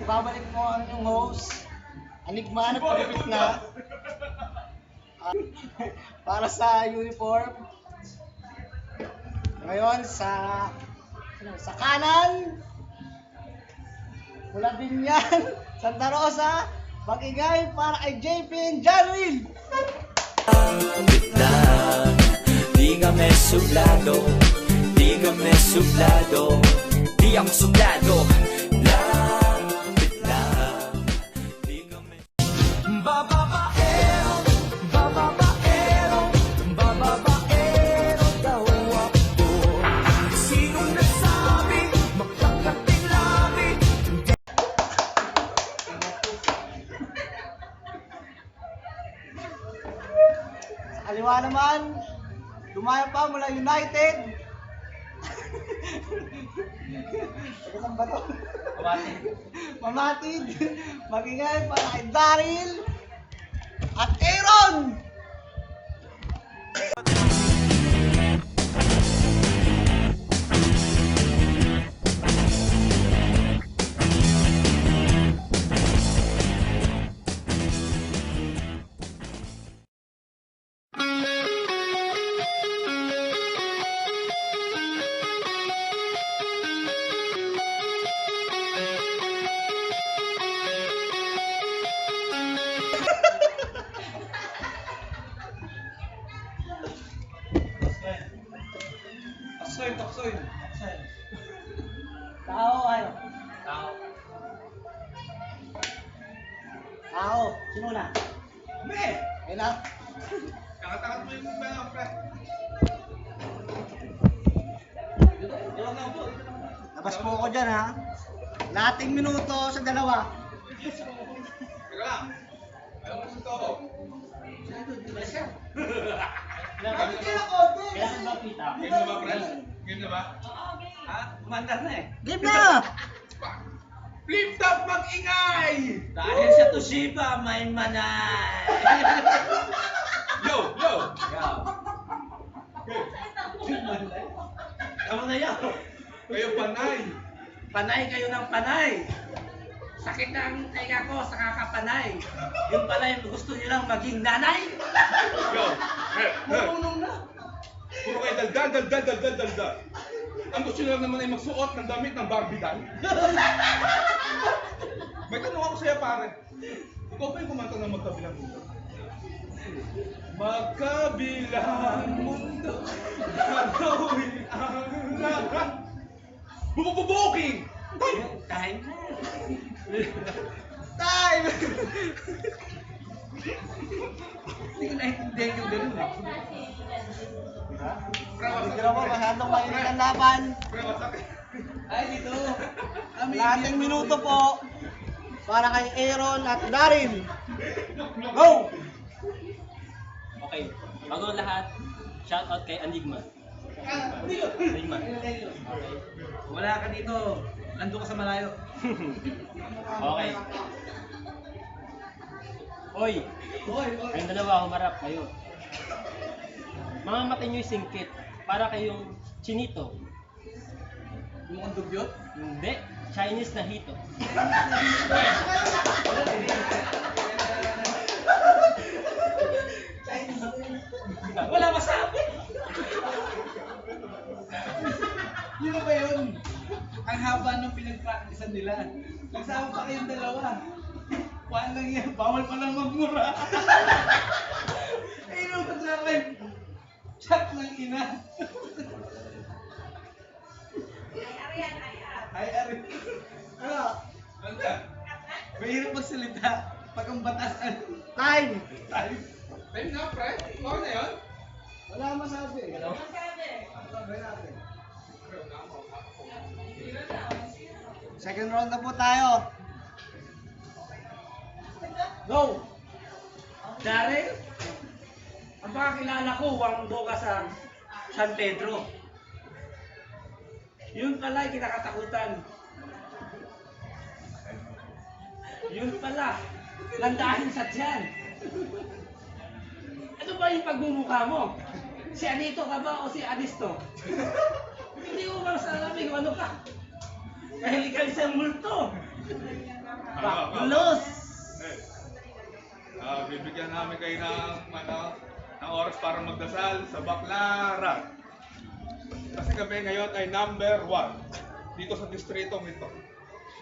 Ibabalik mo ang inyong host, Enigma na palipit na para sa uniform. Ngayon sa kanan, mula Binyan, Santa Rosa, mag-ingay para kay JP and Janwil. Di kami suplado, di kami suplado, di ako suplado. Lapit lang, di kami bababaero, bababaero, bababaero daw ako. Sinong nagsabi, magkakating labi? Sa kaliwa naman, lumaya pa mula United. Saan ba to? Mamatid. Mag-ingay para kay Daryl at Aaron. Taksoy. Tao kayo. Tao. Sino na? Kami! Ayun na. Kakatangat mo yung mga pre. Labas po ako dyan ha. Lating minuto sa dalawa. Teka lang. Ayaw mo suto ako. Kailangan ba kita? Game na ba, pre? Game na ba? Ha? Kumandar na eh. Game na! Flip top mag-ingay! Dahil sa Toshiba, may manay. Yo! Tama na yan. Kayo panay. Panay kayo ng panay. Sakit na ang tenga ko sa kakapanay. Yung pala yung gusto nilang maging nanay. Yo! Marunong na. Puro kayo daldal. Ang gusto nyo lang naman ay magsuot ng damit ng Barbie doll. May tanong ako sa'yo, pare. Ikaw ba yung kumanta ng Magkabilang Mundo? Magkabilang mundo, gagawin ang lahat. Bububuking! Time na. Time! Hindi ko naiintindihan yung ganun eh. Hindi naman masyadong mainit ang laban. Pre, masakit. Ay, dito. Lating minuto po para kay Aaron at Daryl. Go! Okay, bago ang lahat, shoutout kay Enigma. Enigma. Okay. Wala ka dito. Nandun ka sa malayo. Okay. Oy, kayong dalawa, humarap kayo. Mamamatay nyo yung singkit para kayong chinito. Yung ang dugyot? Hindi, Chinese na hito. Wala masabi. Yun ba yun? Ang haba nung pinag-practicean nila. Nagsama pa kayong dalawa. Paano lang yan? Bawal pa lang magmura. Eh, inutot na kayo. Chat ng ina. Ay, Ari. Ano? Ano ka? Mahirap magsalita. Pag ang batas, Time! tayo. Time na, pre. Okay na yun? Wala masabi. Second round na po tayo. Go! Daryl? pagkakilala ko, wangdo ka sa San Pedro. Yun pala, kinakatakutan. Yun pala, landahin sa tiyan. Ano ba yung pagmumukha mo? Si Anito ka ba o si Adisto? Hindi ko masasabi kung ano ka. Dahil ikaw isang multo. Baklos! Bibigyan namin kayo ng oras para magdasal sa Baclaran. Kasi kami ngayon ay number 1 dito sa distritong ito.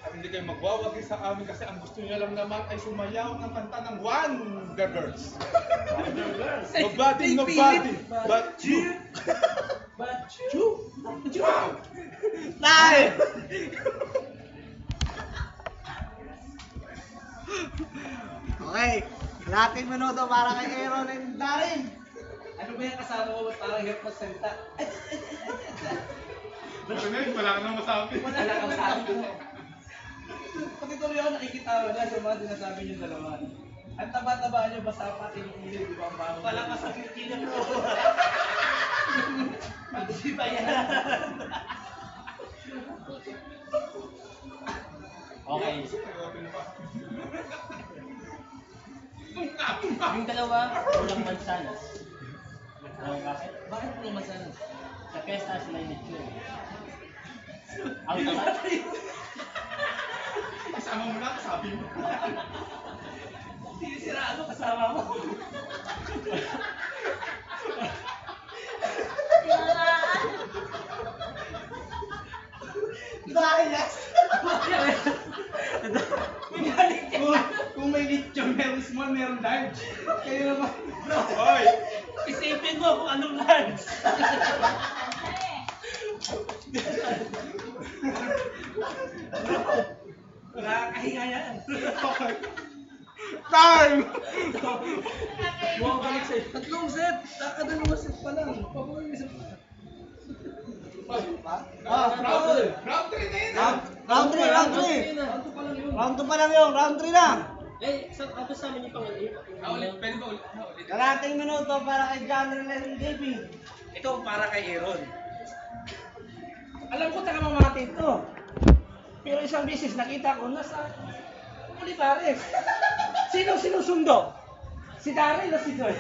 At hindi kayo magwawagi sa amin kasi ang gusto niyo lang naman ay sumayaw ng kanta ng Wonder Girls. Nobody but you. But you? Time! Okay, lating minuto para kay Aaron and Darin. Ano ba yung kasama mo? Ba't parang hirap magsalita? Ano na yun? Wala ka nang masabi. Wala kang masabi. Pati tuloy ako nakikita na sa mga sinasabi niyong dalawa. Ang taba-taba niyo, basta pa kinikilid, di ba ang baho? Wala ka sa kikilim mo. Hindi ba yan? Okay. Yung dalawa, walang mansanas. Alam mo bakit? Bakit po naman sana? Sa pesta sila yung lechon. Ang tama. Kasama mo na, sabi mo. Sinisiraan mo kasama mo. Dahil Kung may lechon, meron small, meron large. Kayo naman. Hoy! Isipin mo kung anong lunch. Nakakahinga yan. Time! Bumabalik sa'yo. Tatlong set! Kakadalawang set pa lang. Pabuhay mo isa pa. Round 3 na yun! round 3, round 3. Ano pa lang yun? Round 2 pa lang yun, round 3 na. Ako sa amin yung pangalan. Pwede ba ulit? Kalating minuto para kay Janrel and JP. Ito para kay Aaron. Alam ko taga mamati ito. Pero isang bisis nakita ko nasa Olivares. Sino sinusundo? Si Daryl o si Joy?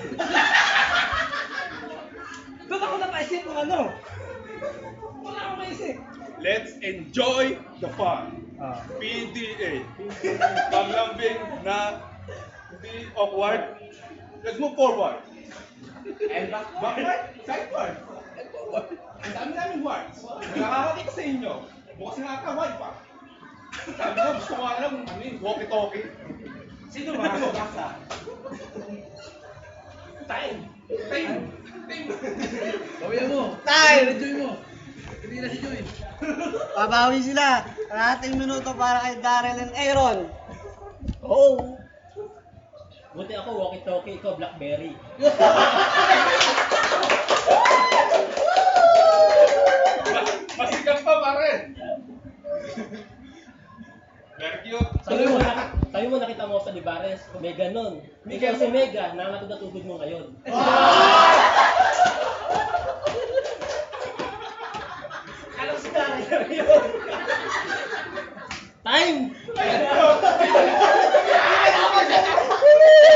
Doon ako napaisip kung ano. Wala akong maisip. Let's enjoy the fun. PDA. Paglambing na hindi awkward. Let's move forward. And backward, sideward, and forward. Ang dami-daming words. Nakakakita sa inyo. Bukas nga kaway pa. Sabi ko, gusto ko alam ano yung walkie-talkie. Sino makakabasa? Time. Time. Time. Bawian mo. Time! Enjoy mo. Hindi na si Joy. Babawi sila. Kalating minuto para kay Darrell and Aaron. Oh! Buti ako walkie-talkie, ikaw Blackberry. Masikat pa pare. Very cute. Sabi mo nakita mo sa Olivares, may ganon. Ikaw si Mega, nangatod na tubig mo ngayon. Alam si Daryl yun. Time!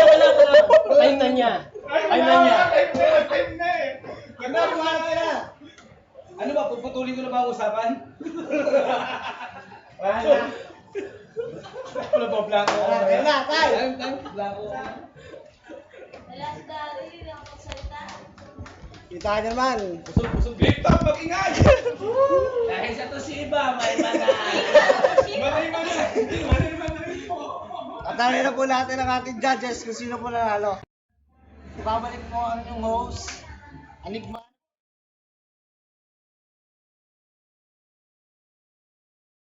Wala. Time na niya. Time na niya. Time na eh. Ganda, Babawi na. Ano ba? Puputulin ko na ba ang usapan? Wala na. Wala ba blanco? Wala na, time! Time, blanco. Alas dari ang pagsalita. Kita nyo naman. Big top, mag-ingay! Dahil sa to si Iba, may manay. Manay po. Tatanungin na po natin ang ating judges kung sino po nanalo. Babalik po ang inyong host, Enigma.